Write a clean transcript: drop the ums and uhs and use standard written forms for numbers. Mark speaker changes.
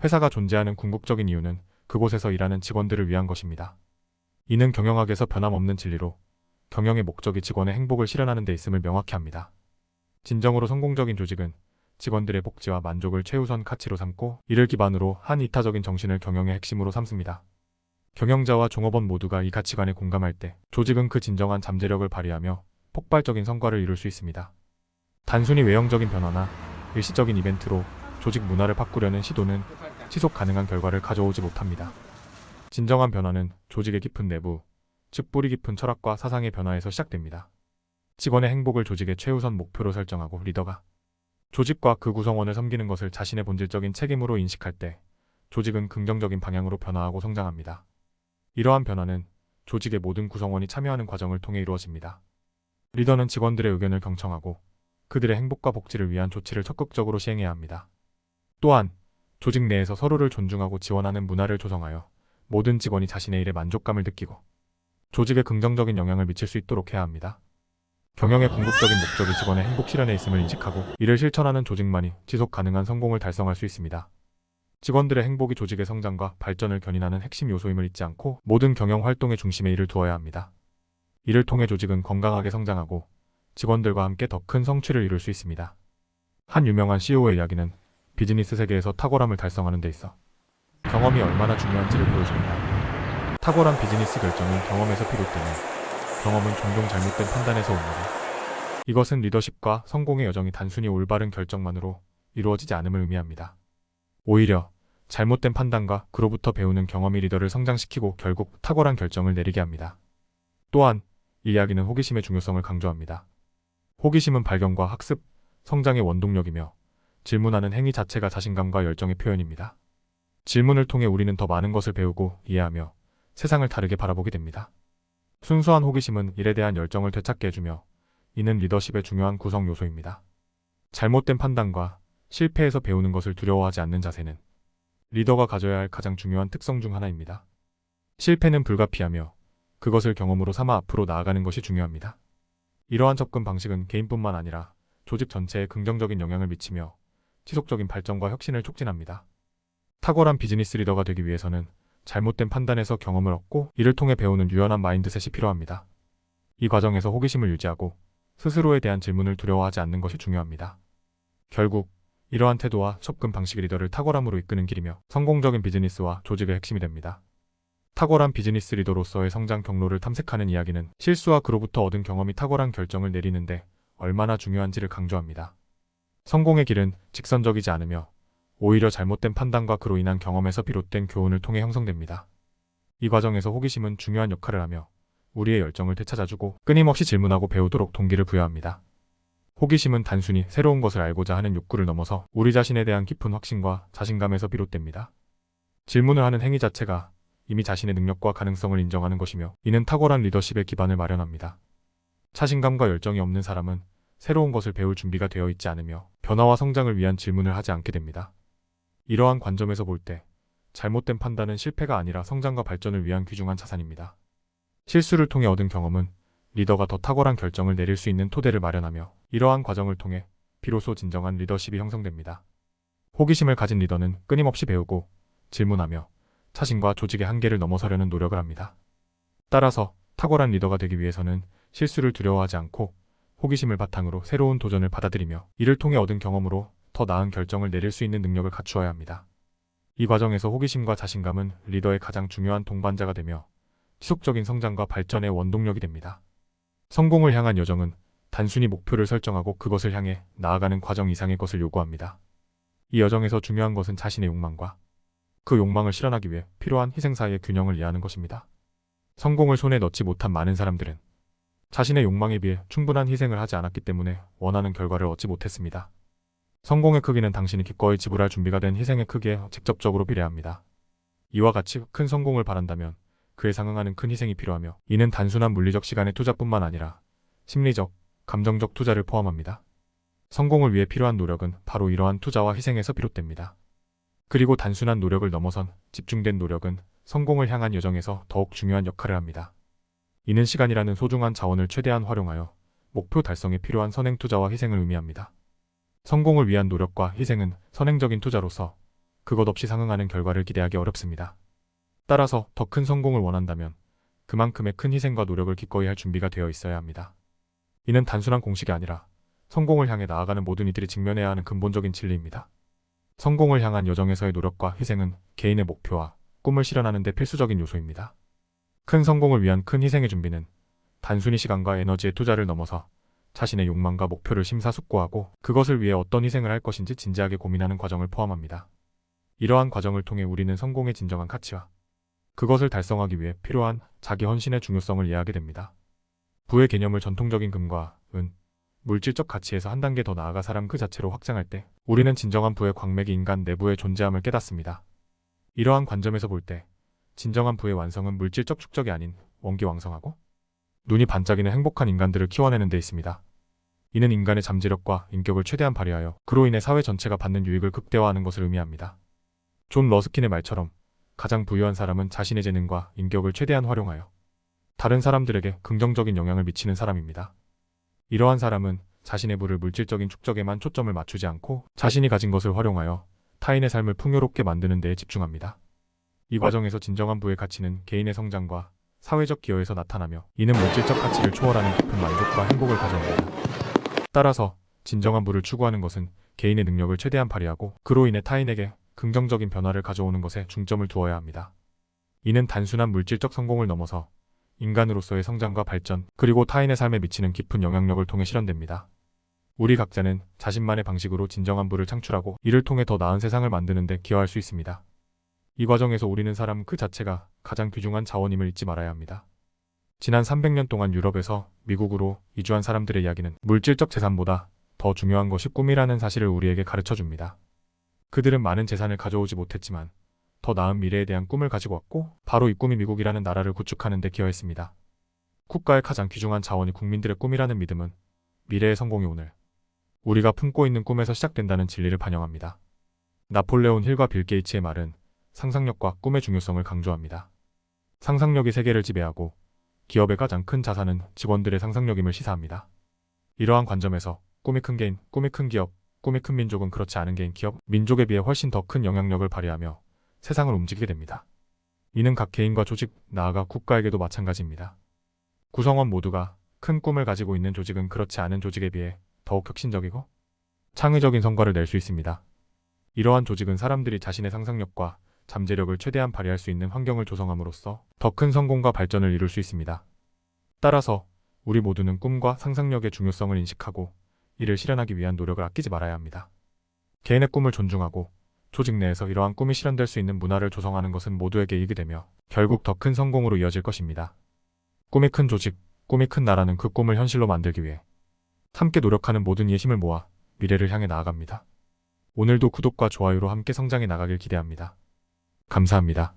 Speaker 1: 회사가 존재하는 궁극적인 이유는 그곳에서 일하는 직원들을 위한 것입니다. 이는 경영학에서 변함없는 진리로 경영의 목적이 직원의 행복을 실현하는 데 있음을 명확히 합니다. 진정으로 성공적인 조직은 직원들의 복지와 만족을 최우선 가치로 삼고 이를 기반으로 한 이타적인 정신을 경영의 핵심으로 삼습니다. 경영자와 종업원 모두가 이 가치관에 공감할 때 조직은 그 진정한 잠재력을 발휘하며 폭발적인 성과를 이룰 수 있습니다. 단순히 외형적인 변화나 일시적인 이벤트로 조직 문화를 바꾸려는 시도는 지속 가능한 결과를 가져오지 못합니다. 진정한 변화는 조직의 깊은 내부, 즉 뿌리 깊은 철학과 사상의 변화에서 시작됩니다. 직원의 행복을 조직의 최우선 목표로 설정하고 리더가 조직과 그 구성원을 섬기는 것을 자신의 본질적인 책임으로 인식할 때 조직은 긍정적인 방향으로 변화하고 성장합니다. 이러한 변화는 조직의 모든 구성원이 참여하는 과정을 통해 이루어집니다. 리더는 직원들의 의견을 경청하고 그들의 행복과 복지를 위한 조치를 적극적으로 시행해야 합니다. 또한 조직 내에서 서로를 존중하고 지원하는 문화를 조성하여 모든 직원이 자신의 일에 만족감을 느끼고 조직에 긍정적인 영향을 미칠 수 있도록 해야 합니다. 경영의 궁극적인 목적이 직원의 행복 실현에 있음을 인식하고 이를 실천하는 조직만이 지속 가능한 성공을 달성할 수 있습니다. 직원들의 행복이 조직의 성장과 발전을 견인하는 핵심 요소임을 잊지 않고 모든 경영 활동의 중심에 이를 두어야 합니다. 이를 통해 조직은 건강하게 성장하고 직원들과 함께 더 큰 성취를 이룰 수 있습니다. 한 유명한 CEO의 이야기는 비즈니스 세계에서 탁월함을 달성하는 데 있어 경험이 얼마나 중요한지를 보여줍니다. 탁월한 비즈니스 결정은 경험에서 비롯되며 경험은 종종 잘못된 판단에서 옵니다. 이것은 리더십과 성공의 여정이 단순히 올바른 결정만으로 이루어지지 않음을 의미합니다. 오히려 잘못된 판단과 그로부터 배우는 경험이 리더를 성장시키고 결국 탁월한 결정을 내리게 합니다. 또한 이 이야기는 호기심의 중요성을 강조합니다. 호기심은 발견과 학습, 성장의 원동력이며 질문하는 행위 자체가 자신감과 열정의 표현입니다. 질문을 통해 우리는 더 많은 것을 배우고 이해하며 세상을 다르게 바라보게 됩니다. 순수한 호기심은 일에 대한 열정을 되찾게 해주며 이는 리더십의 중요한 구성 요소입니다. 잘못된 판단과 실패에서 배우는 것을 두려워하지 않는 자세는 리더가 가져야 할 가장 중요한 특성 중 하나입니다. 실패는 불가피하며 그것을 경험으로 삼아 앞으로 나아가는 것이 중요합니다. 이러한 접근 방식은 개인뿐만 아니라 조직 전체에 긍정적인 영향을 미치며 지속적인 발전과 혁신을 촉진합니다. 탁월한 비즈니스 리더가 되기 위해서는 잘못된 판단에서 경험을 얻고 이를 통해 배우는 유연한 마인드셋이 필요합니다. 이 과정에서 호기심을 유지하고 스스로에 대한 질문을 두려워하지 않는 것이 중요합니다. 결국 이러한 태도와 접근 방식이 리더를 탁월함으로 이끄는 길이며 성공적인 비즈니스와 조직의 핵심이 됩니다. 탁월한 비즈니스 리더로서의 성장 경로를 탐색하는 이야기는 실수와 그로부터 얻은 경험이 탁월한 결정을 내리는데 얼마나 중요한지를 강조합니다. 성공의 길은 직선적이지 않으며 오히려 잘못된 판단과 그로 인한 경험에서 비롯된 교훈을 통해 형성됩니다. 이 과정에서 호기심은 중요한 역할을 하며 우리의 열정을 되찾아주고 끊임없이 질문하고 배우도록 동기를 부여합니다. 호기심은 단순히 새로운 것을 알고자 하는 욕구를 넘어서 우리 자신에 대한 깊은 확신과 자신감에서 비롯됩니다. 질문을 하는 행위 자체가 이미 자신의 능력과 가능성을 인정하는 것이며 이는 탁월한 리더십의 기반을 마련합니다. 자신감과 열정이 없는 사람은 새로운 것을 배울 준비가 되어 있지 않으며 변화와 성장을 위한 질문을 하지 않게 됩니다. 이러한 관점에서 볼 때 잘못된 판단은 실패가 아니라 성장과 발전을 위한 귀중한 자산입니다. 실수를 통해 얻은 경험은 리더가 더 탁월한 결정을 내릴 수 있는 토대를 마련하며 이러한 과정을 통해 비로소 진정한 리더십이 형성됩니다. 호기심을 가진 리더는 끊임없이 배우고 질문하며 자신과 조직의 한계를 넘어서려는 노력을 합니다. 따라서 탁월한 리더가 되기 위해서는 실수를 두려워하지 않고 호기심을 바탕으로 새로운 도전을 받아들이며 이를 통해 얻은 경험으로 더 나은 결정을 내릴 수 있는 능력을 갖추어야 합니다. 이 과정에서 호기심과 자신감은 리더의 가장 중요한 동반자가 되며 지속적인 성장과 발전의 원동력이 됩니다. 성공을 향한 여정은 단순히 목표를 설정하고 그것을 향해 나아가는 과정 이상의 것을 요구합니다. 이 여정에서 중요한 것은 자신의 욕망과 그 욕망을 실현하기 위해 필요한 희생 사이의 균형을 이해하는 것입니다. 성공을 손에 넣지 못한 많은 사람들은 자신의 욕망에 비해 충분한 희생을 하지 않았기 때문에 원하는 결과를 얻지 못했습니다. 성공의 크기는 당신이 기꺼이 지불할 준비가 된 희생의 크기에 직접적으로 비례합니다. 이와 같이 큰 성공을 바란다면 그에 상응하는 큰 희생이 필요하며 이는 단순한 물리적 시간의 투자뿐만 아니라 심리적, 감정적 투자를 포함합니다. 성공을 위해 필요한 노력은 바로 이러한 투자와 희생에서 비롯됩니다. 그리고 단순한 노력을 넘어선 집중된 노력은 성공을 향한 여정에서 더욱 중요한 역할을 합니다. 이는 시간이라는 소중한 자원을 최대한 활용하여 목표 달성에 필요한 선행 투자와 희생을 의미합니다. 성공을 위한 노력과 희생은 선행적인 투자로서 그것 없이 상응하는 결과를 기대하기 어렵습니다. 따라서 더 큰 성공을 원한다면 그만큼의 큰 희생과 노력을 기꺼이 할 준비가 되어 있어야 합니다. 이는 단순한 공식이 아니라 성공을 향해 나아가는 모든 이들이 직면해야 하는 근본적인 진리입니다. 성공을 향한 여정에서의 노력과 희생은 개인의 목표와 꿈을 실현하는 데 필수적인 요소입니다. 큰 성공을 위한 큰 희생의 준비는 단순히 시간과 에너지의 투자를 넘어서 자신의 욕망과 목표를 심사숙고하고 그것을 위해 어떤 희생을 할 것인지 진지하게 고민하는 과정을 포함합니다. 이러한 과정을 통해 우리는 성공의 진정한 가치와 그것을 달성하기 위해 필요한 자기 헌신의 중요성을 이해하게 됩니다. 부의 개념을 전통적인 금과 은, 물질적 가치에서 한 단계 더 나아가 사람 그 자체로 확장할 때 우리는 진정한 부의 광맥이 인간 내부의 존재함을 깨닫습니다. 이러한 관점에서 볼 때 진정한 부의 완성은 물질적 축적이 아닌 원기왕성하고 눈이 반짝이는 행복한 인간들을 키워내는 데 있습니다. 이는 인간의 잠재력과 인격을 최대한 발휘하여 그로 인해 사회 전체가 받는 유익을 극대화하는 것을 의미합니다. 존 러스킨의 말처럼 가장 부유한 사람은 자신의 재능과 인격을 최대한 활용하여 다른 사람들에게 긍정적인 영향을 미치는 사람입니다. 이러한 사람은 자신의 부를 물질적인 축적에만 초점을 맞추지 않고 자신이 가진 것을 활용하여 타인의 삶을 풍요롭게 만드는 데에 집중합니다. 이 과정에서 진정한 부의 가치는 개인의 성장과 사회적 기여에서 나타나며 이는 물질적 가치를 초월하는 깊은 만족과 행복을 가져옵니다. 따라서 진정한 부를 추구하는 것은 개인의 능력을 최대한 발휘하고 그로 인해 타인에게 긍정적인 변화를 가져오는 것에 중점을 두어야 합니다. 이는 단순한 물질적 성공을 넘어서 인간으로서의 성장과 발전, 그리고 타인의 삶에 미치는 깊은 영향력을 통해 실현됩니다. 우리 각자는 자신만의 방식으로 진정한 부를 창출하고 이를 통해 더 나은 세상을 만드는 데 기여할 수 있습니다. 이 과정에서 우리는 사람 그 자체가 가장 귀중한 자원임을 잊지 말아야 합니다. 지난 300년 동안 유럽에서 미국으로 이주한 사람들의 이야기는 물질적 재산보다 더 중요한 것이 꿈이라는 사실을 우리에게 가르쳐 줍니다. 그들은 많은 재산을 가져오지 못했지만 더 나은 미래에 대한 꿈을 가지고 왔고 바로 이 꿈이 미국이라는 나라를 구축하는 데 기여했습니다. 국가의 가장 귀중한 자원이 국민들의 꿈이라는 믿음은 미래의 성공이 오늘 우리가 품고 있는 꿈에서 시작된다는 진리를 반영합니다. 나폴레온 힐과 빌 게이츠의 말은 상상력과 꿈의 중요성을 강조합니다. 상상력이 세계를 지배하고 기업의 가장 큰 자산은 직원들의 상상력임을 시사합니다. 이러한 관점에서 꿈이 큰 개인, 꿈이 큰 기업, 꿈이 큰 민족은 그렇지 않은 개인, 기업, 민족에 비해 훨씬 더 큰 영향력을 발휘하며 세상을 움직이게 됩니다. 이는 각 개인과 조직, 나아가 국가에게도 마찬가지입니다. 구성원 모두가 큰 꿈을 가지고 있는 조직은 그렇지 않은 조직에 비해 더욱 혁신적이고 창의적인 성과를 낼 수 있습니다. 이러한 조직은 사람들이 자신의 상상력과 잠재력을 최대한 발휘할 수 있는 환경을 조성함으로써 더 큰 성공과 발전을 이룰 수 있습니다. 따라서 우리 모두는 꿈과 상상력의 중요성을 인식하고 이를 실현하기 위한 노력을 아끼지 말아야 합니다. 개인의 꿈을 존중하고 조직 내에서 이러한 꿈이 실현될 수 있는 문화를 조성하는 것은 모두에게 이익이 되며 결국 더 큰 성공으로 이어질 것입니다. 꿈이 큰 조직, 꿈이 큰 나라는 그 꿈을 현실로 만들기 위해 함께 노력하는 모든 이의 힘을 모아 미래를 향해 나아갑니다. 오늘도 구독과 좋아요로 함께 성장해 나가길 기대합니다. 감사합니다.